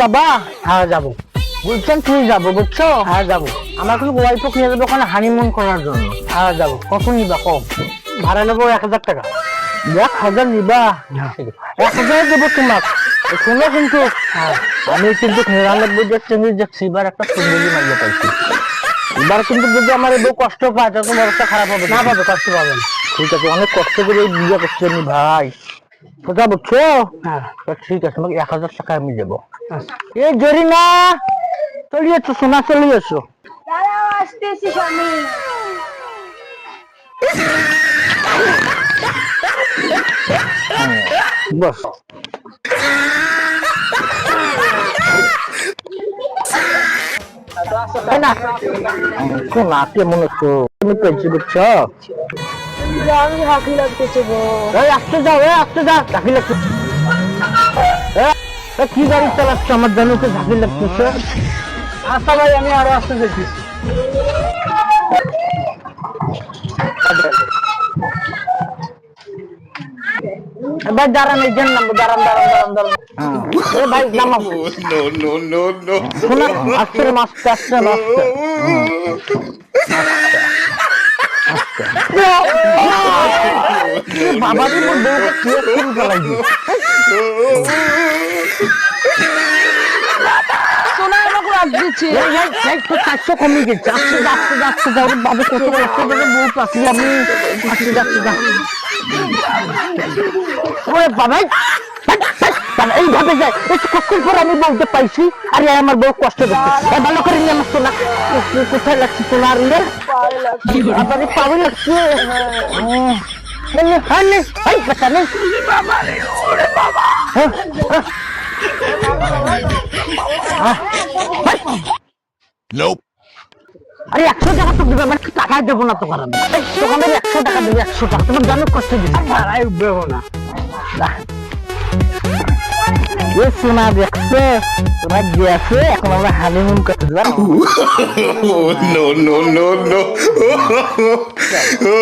যাবা? হ্যাঁ যাবো। বলছেন তুমি যাবো? বুঝছো? হ্যাঁ যাবো। আমার কিন্তু ওয়াইফক নিয়ে যাবো ওখানে হানিমুন করার জন্য। হ্যাঁ যাবো। কত নিবা কম? ভাড়া নেবো 1,000 টাকা। 1,000 নিবা? 1,000 দেবো তোমাক। শোনো কিন্তু আমি কিন্তু 99 যে চিংড়ি দেখছি, এবার একটা সুন্দরী মারিয়ে পাইছি। এবার কিন্তু যদি আমার বউ কষ্ট পায় তাহলে তোমার অবস্থা খারাপ হবে। না পাবে, কষ্ট পাবেন। ঠিক আছে, অনেক কষ্ট করে এই বিয়ে করছি আমি ভাই। সোজা বুঝছো? হ্যাঁ ঠিক আছে, তোমাকে 1,000 টাকা আমি দেবো। এই জরি না, চলিয়েছো সোনা, চলিয়েছো। আসতেছি স্বামী। বস। সোনা কেমন আছো? তুমি পেয়েছি বুঝছো? আমি হাঁকি লাগতেছে গো। আসতে যাও, আসতে যাও, ঝাঁকি লাগছে। কি গাড়ি চালাচ্ছ? আমার জানুকে ঝাঁকি লাগতেছে। আচ্ছা ভাই, আমি আরো আসতে দেখি। ভাই দাঁড়ান, এই জন্য নামবো। দাঁড়ান দাঁড়ান দাঁড়ান দাঁড়ান। ভাই নামাও। শোনা, আস্তে আস্তে আস্তে আস্তে। বাবাজি মোর বউকে শুয়ে ফুল ফেলাই দিই। সোনা আমাকে রাত দিচ্ছে। তো 400 কমে গেছে। আস্তে যাচ্ছে যাচ্ছে যাও বাবু, কত কষ্ট করে বউ পাচ্ছি আমি। আস্তে যাচ্ছে যা। ওরে বাবাই, এইভাবে যায়। একটু কখন পর আমি বলতে পাইছি, আরে আমার বউ কষ্ট করছে। ভালো করে নিয়ে আমার সোনা কোথায় লাগছে? সোনার আবার পাওয়া লাগছে। আরে 100 টাকা তো দেবে, মানে টাকা দেবো না তো কারণ তোকে 100 টাকা দেবে। 100 টাকা তোমার জানো কষ্ট দিচ্ছে। ভাড়াই দেবো না। সোনা দেখছে, তোমার গেছে, এখন আমরা হানিমুন করতে যাবো। no.